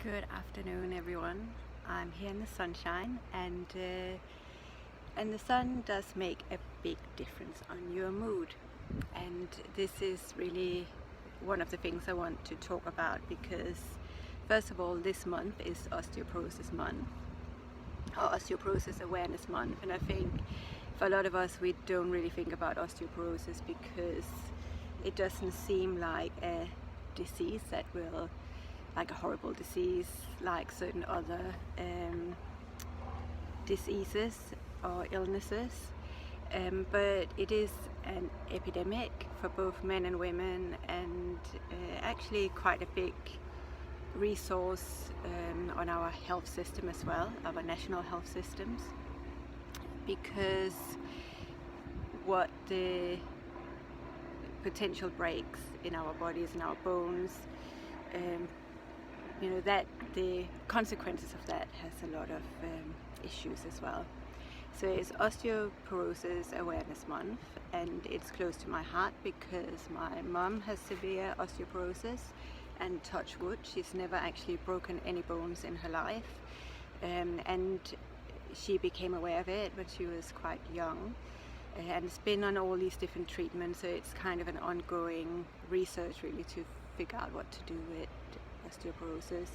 Good afternoon, everyone. I'm here in the sunshine, and the sun does make a big difference on your mood. And this is really one of the things I want to talk about, because first of all, this month is Osteoporosis Month, or Osteoporosis Awareness Month, and I think for a lot of us we don't really think about osteoporosis because it doesn't seem like a disease that will, like a horrible disease like certain other diseases or illnesses, but it is an epidemic for both men and women, and actually quite a big resource on our health system as well, our national health systems, because what the potential breaks in our bodies and our bones, that the consequences of that has a lot of issues as well. So it's Osteoporosis Awareness Month, and it's close to my heart because my mum has severe osteoporosis, and touch wood, she's never actually broken any bones in her life, and she became aware of it when she was quite young, and has been on all these different treatments, so it's kind of an ongoing research really to figure out what to do with osteoporosis.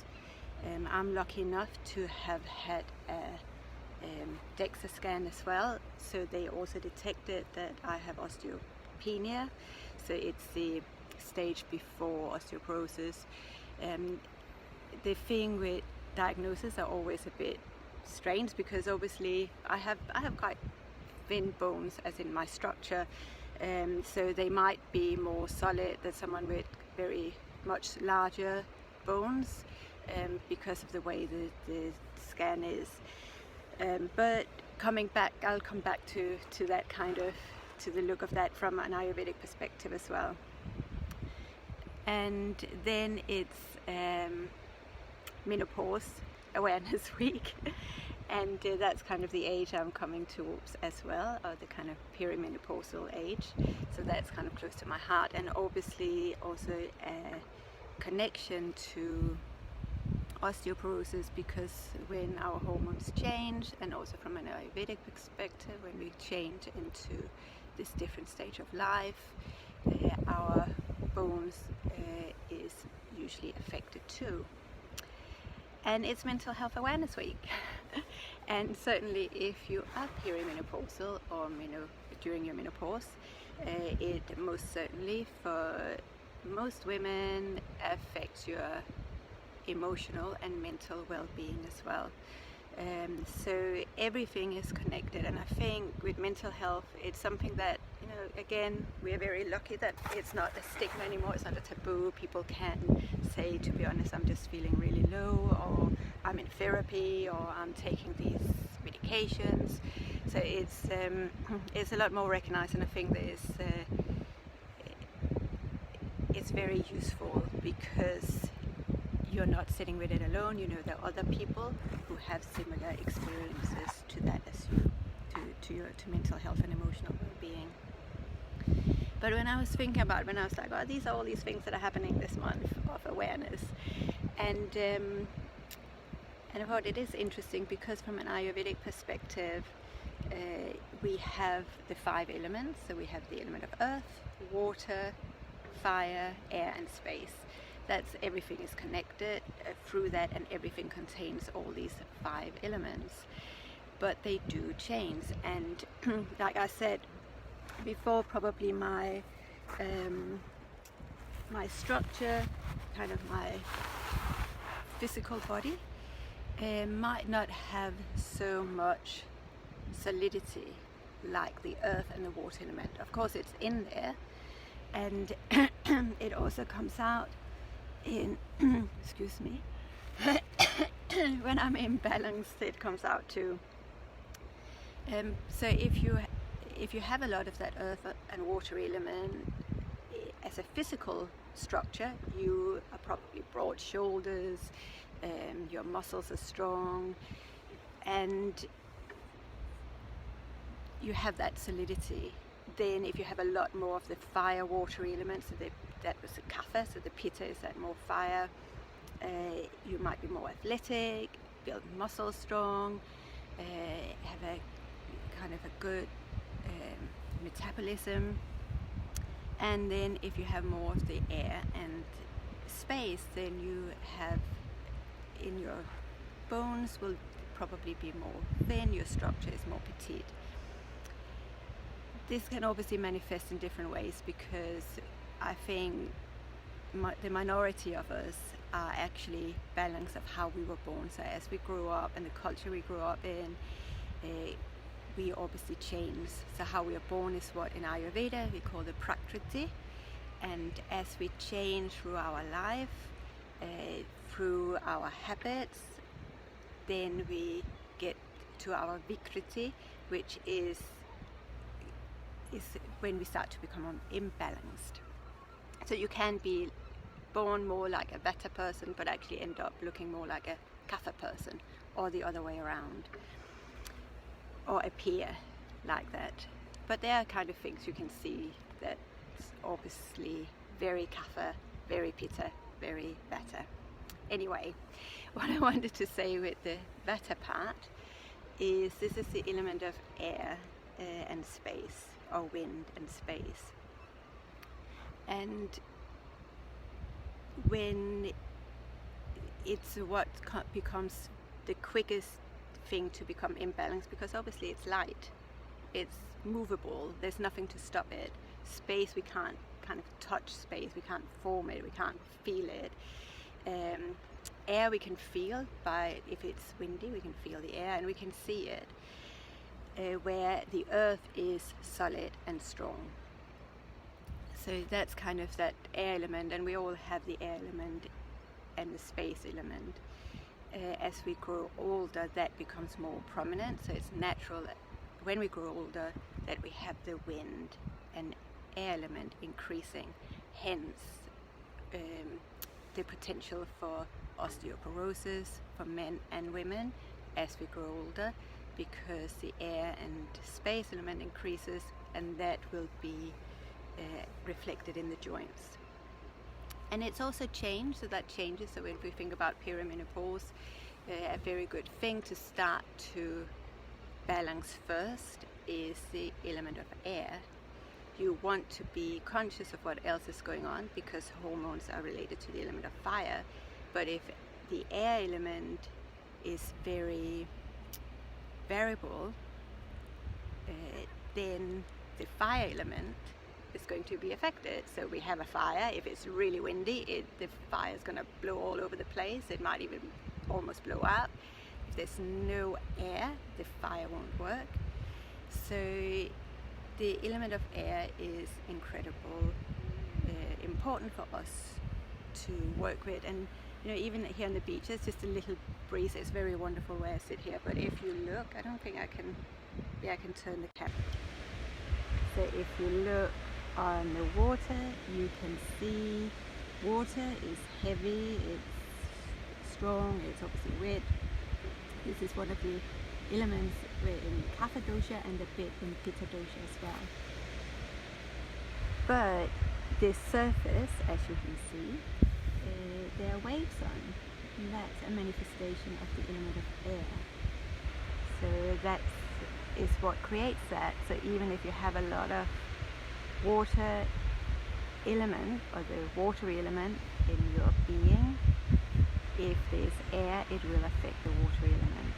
I'm lucky enough to have had a DEXA scan as well, so they also detected that I have osteopenia, so it's the stage before osteoporosis. The thing with diagnosis are always a bit strange, because obviously I have quite thin bones as in my structure, so they might be more solid than someone with very much larger bones, because of the way the scan is, but I'll come back to that kind of, to the look of that from an Ayurvedic perspective as well. And then it's Menopause Awareness Week, and that's kind of the age I'm coming towards as well, or the kind of perimenopausal age, so that's kind of close to my heart, and obviously also a connection to osteoporosis, because when our hormones change, and also from an Ayurvedic perspective, when we change into this different stage of life, our bones is usually affected too. And it's Mental Health Awareness Week. And certainly if you are perimenopausal or during your menopause, it most certainly for most women affects your emotional and mental well-being as well. So everything is connected, and I think with mental health, it's something that, again, we're very lucky that it's not a stigma anymore, it's not a taboo. People can say, to be honest, I'm just feeling really low, or I'm in therapy, or I'm taking these medications. So it's a lot more recognized, and I think that it's very useful, because you're not sitting with it alone. There are other people who have similar experiences to that as you, to mental health and emotional well-being. But when I was thinking about it, when I was like, oh, these are all these things that are happening this month of awareness, and I thought it is interesting, because from an Ayurvedic perspective, we have the 5 elements. So we have the element of earth, water, fire, air, and space. That's, everything is connected through that, and everything contains all these 5 elements, but they do change. And like I said before, probably my structure, kind of my physical body, might not have so much solidity like the earth and the water element. Of course it's in there, and it also comes out in excuse me when I'm imbalanced, it comes out too. So if you have a lot of that earth and water element as a physical structure, you are probably broad shoulders, your muscles are strong, and you have that solidity. Then if you have a lot more of the fire water elements, so that was the kapha, so the pitta is that more fire, you might be more athletic, build muscle strong, have a kind of a good metabolism. And then if you have more of the air and space, then you have in your bones will probably be more thin, your structure is more petite. This can obviously manifest in different ways, because I think the minority of us are actually balance of how we were born. So as we grew up and the culture we grew up in, we obviously change. So how we are born is what in Ayurveda we call the prakriti, and as we change through our life, through our habits, then we get to our vikriti, which is when we start to become imbalanced. So you can be born more like a Vata person but actually end up looking more like a Kapha person, or the other way around, or appear like that. But there are kind of things you can see that's obviously very Kapha, very Pitta, very Vata. Anyway, what I wanted to say with the Vata part is this is the element of air and space, or wind and space. And when it's what becomes the quickest thing to become imbalanced, because obviously it's light, it's movable, there's nothing to stop it. Space, we can't kind of touch space, we can't form it, we can't feel it. Air we can feel, if it's windy we can feel the air and we can see it, where the earth is solid and strong. So that's kind of that air element, and we all have the air element and the space element. As we grow older, that becomes more prominent, so it's natural when we grow older that we have the wind and air element increasing, hence the potential for osteoporosis for men and women as we grow older, because the air and space element increases, and that will be reflected in the joints. And it's also changed, so that changes. So if we think about perimenopause, a very good thing to start to balance first is the element of air. You want to be conscious of what else is going on, because hormones are related to the element of fire. But if the air element is very variable, then the fire element is going to be affected. So we have a fire, if it's really windy, the fire is going to blow all over the place, it might even almost blow up. If there's no air, the fire won't work. So the element of air is incredibly important for us to work with. And you know, even here on the beach, there's just a little breeze. It's very wonderful where I sit here, but if you look, I don't think I can turn the camera. So if you look on the water, you can see water is heavy, it's strong, it's obviously wet. This is one of the elements in Kapha dosha and a bit in Pitta dosha as well. But the surface, as you can see, there are waves on, and that's a manifestation of the element of air. So that is what creates that. So even if you have a lot of water element, or the watery element in your being, if there's air, it will affect the watery element.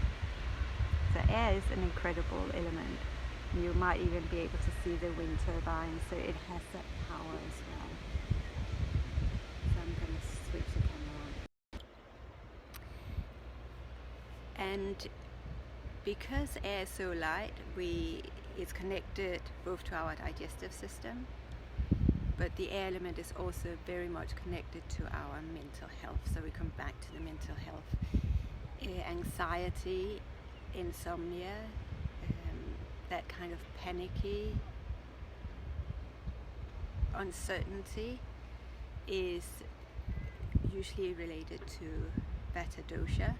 So air is an incredible element. You might even be able to see the wind turbine, so it has that power as well. So I'm going to switch the camera on. And because air is so light, it's connected both to our digestive system, but the air element is also very much connected to our mental health. So we come back to the mental health, anxiety, insomnia, that kind of panicky uncertainty is usually related to Vata dosha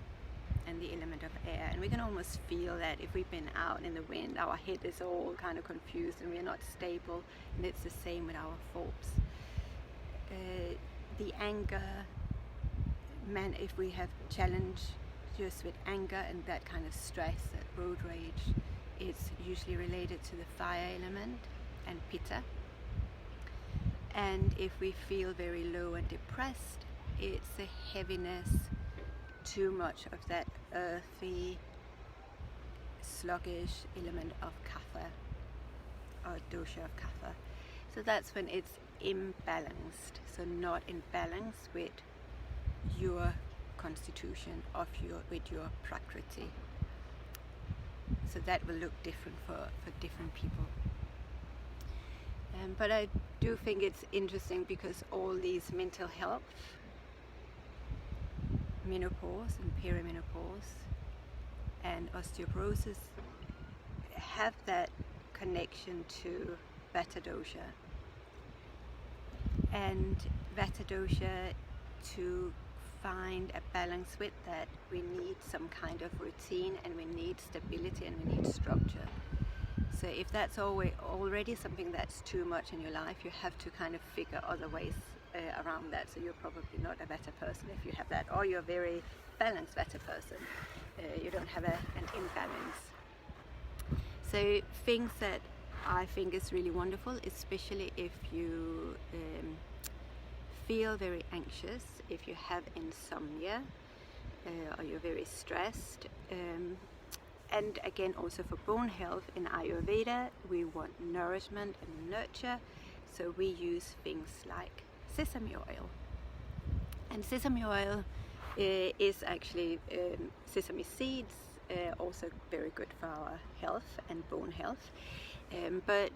and the element of air. And we can almost feel that if we've been out in the wind, our head is all kind of confused and we're not stable, and it's the same with our thoughts. The anger, if we have challenges with anger and that kind of stress, that road rage, it's usually related to the fire element and pitta. And if we feel very low and depressed, it's a heaviness, too much of that earthy, sluggish element of kapha, or dosha of kapha. So that's when it's imbalanced, so not in balance with your constitution with your prakriti. So that will look different for different people. But I do think it's interesting because all these mental health, menopause and perimenopause and osteoporosis have that connection to Vata dosha. And Vata dosha, to find a balance with that, we need some kind of routine, and we need stability, and we need structure. So if that's already something that's too much in your life, you have to kind of figure other ways around that. So you're probably not a Vata person if you have that, or you're a very balanced Vata person. You don't have an imbalance. So things that I think is really wonderful, especially if you feel very anxious, if you have insomnia, or you're very stressed. And again, also for bone health, in Ayurveda, we want nourishment and nurture. So we use things like sesame oil. And sesame oil is actually sesame seeds, also very good for our health and bone health. But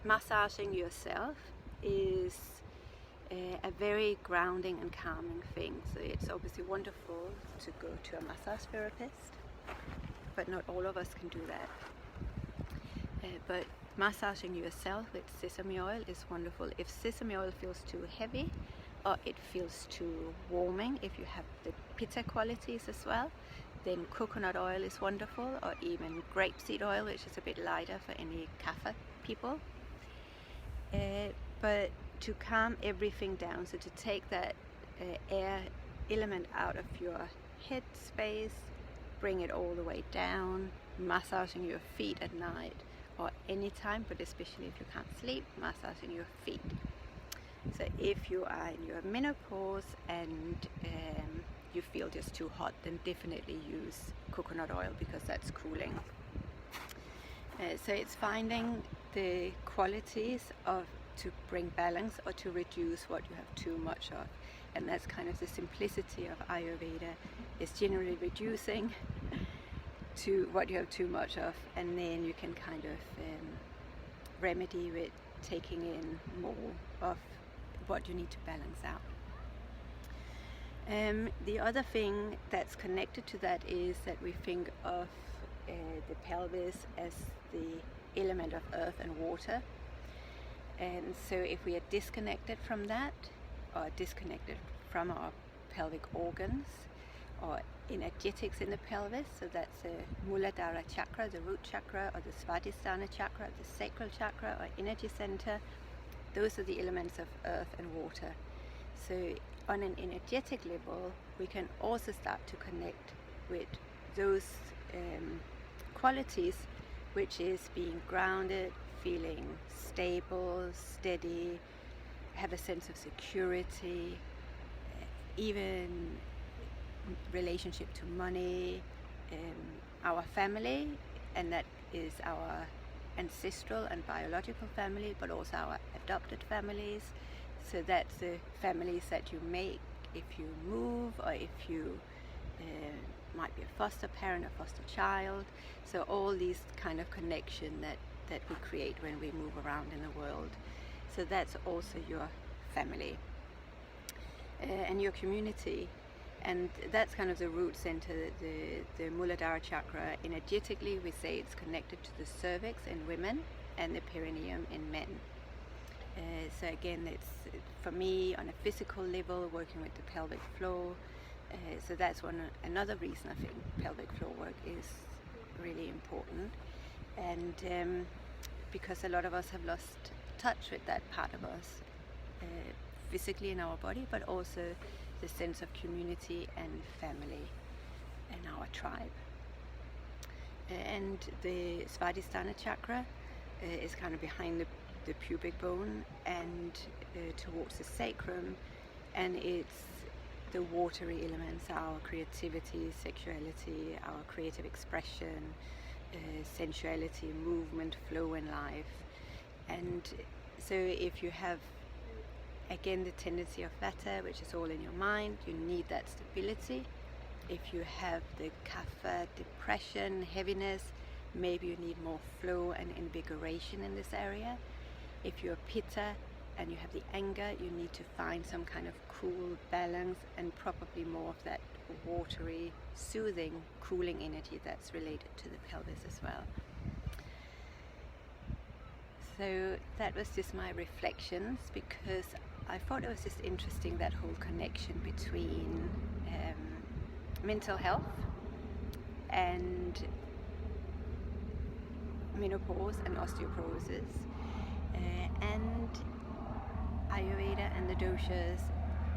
massaging yourself is a very grounding and calming thing. So it's obviously wonderful to go to a massage therapist, but not all of us can do that. But massaging yourself with sesame oil is wonderful. If sesame oil feels too heavy, or it feels too warming, if you have the pitta qualities as well, then coconut oil is wonderful, or even grapeseed oil, which is a bit lighter for any kapha people. But to calm everything down, so to take that air element out of your head space, bring it all the way down, massaging your feet at night or any time, but especially if you can't sleep, massaging your feet. So if you are in your menopause and you feel just too hot, then definitely use coconut oil, because that's cooling. So it's finding the qualities to bring balance or to reduce what you have too much of. And that's kind of the simplicity of Ayurveda, is generally reducing to what you have too much of, and then you can kind of remedy with taking in more of what you need to balance out. The other thing that's connected to that is that we think of the pelvis as the element of earth and water. And so if we are disconnected from that, or disconnected from our pelvic organs or energetics in the pelvis, so that's the Muladhara chakra, the root chakra, or the Svadhisthana chakra, the sacral chakra or energy center, those are the elements of earth and water. So on an energetic level, we can also start to connect with those qualities, which is being grounded, feeling stable, steady, have a sense of security, even relationship to money, our family, and that is our ancestral and biological family, but also our adopted families. So that's the families that you make if you move, or if you might be a foster parent, a foster child. So all these kind of connection that we create when we move around in the world. So that's also your family and your community. And that's kind of the root center, the Muladhara chakra. Energetically, we say it's connected to the cervix in women and the perineum in men. So again, it's for me on a physical level, working with the pelvic floor. So that's another reason I think pelvic floor work is really important. And because a lot of us have lost touch with that part of us, physically in our body, but also the sense of community and family and our tribe. And the Svadhisthana chakra is kind of behind the pubic bone and towards the sacrum, and it's the watery elements, our creativity, sexuality, our creative expression, sensuality, movement, flow in life. And so if you have, again, the tendency of vata, which is all in your mind, you need that stability. If you have the kapha, depression, heaviness, maybe you need more flow and invigoration in this area. If you're pitta and you have the anger, you need to find some kind of cool balance and probably more of that watery, soothing, cooling energy that's related to the pelvis as well. So that was just my reflections, because I thought it was just interesting, that whole connection between mental health and menopause and osteoporosis, and Ayurveda and the doshas,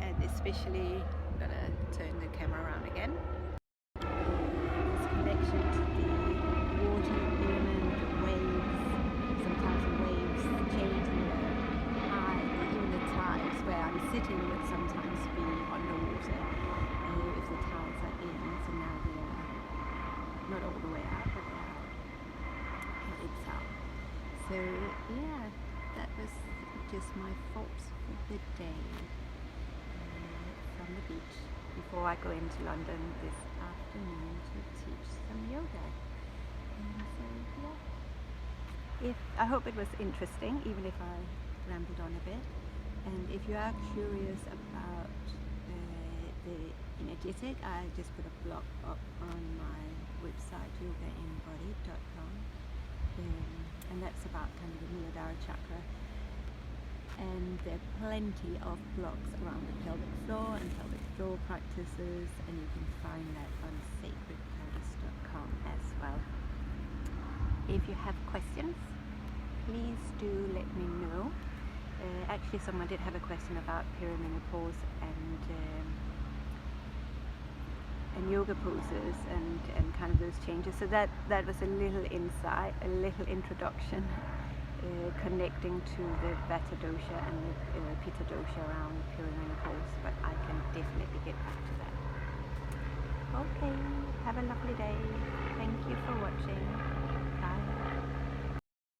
and especially, I'm gonna turn the camera around again, this connection to the water element, the waves. Sometimes the waves change in the high, or even the tides where I'm sitting would sometimes be underwater if the tides are in. So now they are not all the way out, but they are headed south. So yeah, that was just my thoughts for the day from the beach before I go into London this afternoon to teach some yoga. And so yeah, I hope it was interesting, even if I rambled on a bit. And if you are curious about the energetic, I just put a blog up on my website, yogainbody.com, and that's about kind of the Muladhara chakra. And there are plenty of blogs around the pelvic floor and pelvic floor practices, and you can find that on sacredpelvis.com as well. If you have questions, please do let me know. Actually, someone did have a question about perimenopause and yoga poses and kind of those changes. So that was a little insight, a little introduction, connecting to the vata dosha and the pitta dosha around perimenopause. But I can definitely get back to that. Okay, have a lovely day. Thank you for watching.